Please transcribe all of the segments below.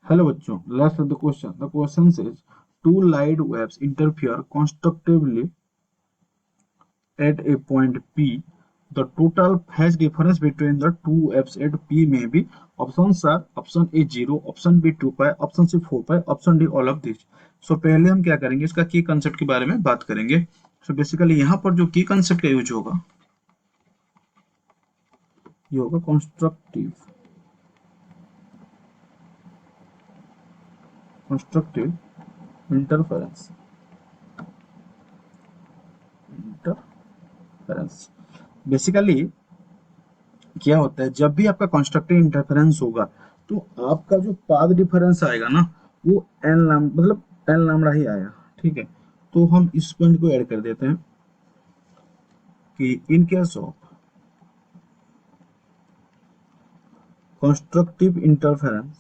Hello बच्चों, let's read the question. The question says two light waves interfere constructively at a point P. The total phase difference between the two waves at P may be. Options are option A 0, option B 2 pi, option C 4 pi, option D all of this. So पहले हम क्या करेंगे, इसका की concept के बारे में बात करेंगे. So बेसिकली यहाँ पर जो की कंसेप्ट का यूज होगा ये होगा कंस्ट्रक्टिव इंटरफेरेंस. बेसिकली क्या होता है, जब भी आपका कंस्ट्रक्टिव इंटरफेरेंस होगा तो आपका जो पाथ डिफरेंस आएगा ना वो एन लाम मतलब एन लामड़ा ही आएगा. ठीक है, तो हम इस पॉइंट को ऐड कर देते हैं कि in case of constructive interference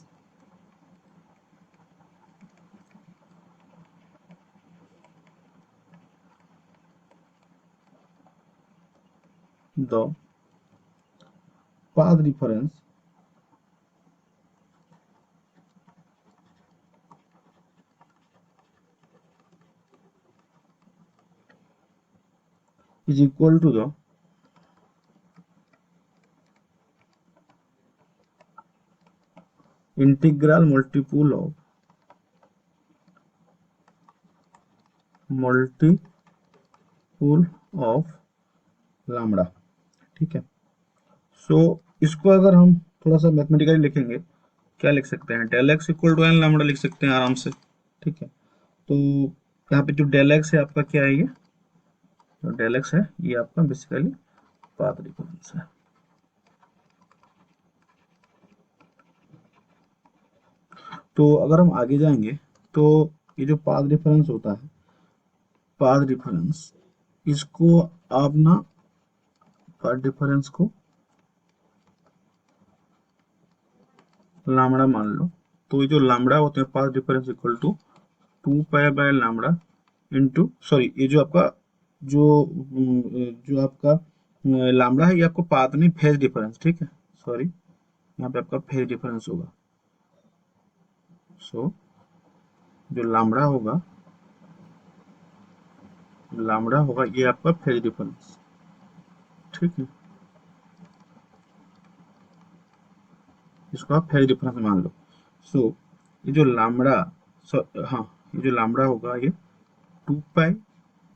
the path difference is equal to the integral multiple of lambda. ठीक है, सो इसको अगर हम थोड़ा सा मैथमेटिकली लिखेंगे, क्या लिख सकते हैं, del x equal to n lambda लिख सकते हैं आराम से. ठीक है, तो यहाँ पे जो डेल एक्स है आपका क्या है, ये जो डेल एक्स है ये आपका बेसिकली पाथ डिफरेंस है. तो अगर हम आगे जाएंगे तो ये जो पाथ डिफरेंस होता है, पाथ डिफरेंस इसको आप ना पाथ डिफरेंस को लामड़ा मान लो. तो ये जो लामड़ा होते हैं path difference equal to 2 pi by lambda into sorry ये जो आपका जो जो आपका लामड़ा है ये आपको पाथ नहीं फेज डिफरेंस. ठीक है, सॉरी यहाँ पे आपका फेज डिफरेंस होगा. सो जो लामड़ा होगा ये आपका फेज डिफरेंस. ठीक है, इसको आप फेज डिफरेंस मान लो. सो ये जो लामड़ा हाँ ये जो लामड़ा होगा ये 2 पाई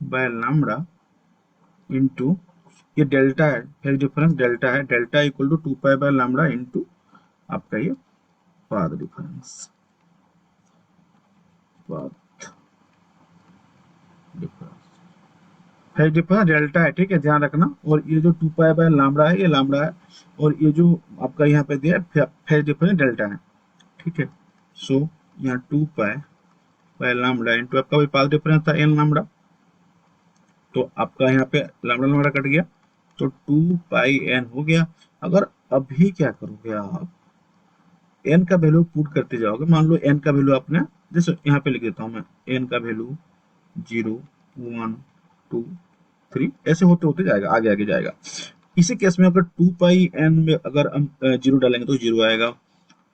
बाय लामड़ा इंटू ये डेल्टा है, फेज डिफरेंस डेल्टा है, delta equal to 2 pi by lambda into आपका ये path difference. Phase difference delta है. ठीक है, ध्यान रखना. और ये जो 2 पाई बाय लामड़ा है ये लामड़ा है, और ये जो आपका यहाँ पे दिया फेज डिफरेंस डेल्टा है. ठीक है, सो यहाँ 2 पाई बाय लामड़ा इंटू आपका पाथ डिफरेंस था एन लामड़ा, तो आपका यहाँ पे लामड़ा लामड़ा कट गया तो 2 पाई एन हो गया. अगर अभी क्या करोगे आप, एन का वैल्यू पुट करते जाओगे. मान लो एन का वैल्यू आपने जैसे यहाँ पे लिख देता हूँ मैं, एन का वैल्यू 0 1 2 3 ऐसे होते होते जाएगा, आगे आगे जाएगा. इसी केस में अगर 2 पाई एन में अगर हम 0 डालेंगे तो 0 आएगा,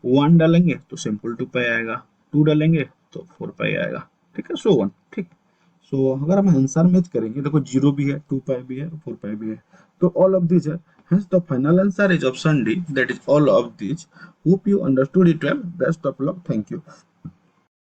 1 डालेंगे तो सिंपल 2 पाई आएगा, 2 डालेंगे तो 4 पाई आएगा. ठीक है, सो 1. ठीक, सो अगर हम आंसर मैच करेंगे, देखो 0 भी है, 2 पाई भी है, 4 पाई भी है, तो ऑल ऑफ दिस है. Hence the final answer is option D, that is all of these. Hope you understood it well. Best of luck. Thank you.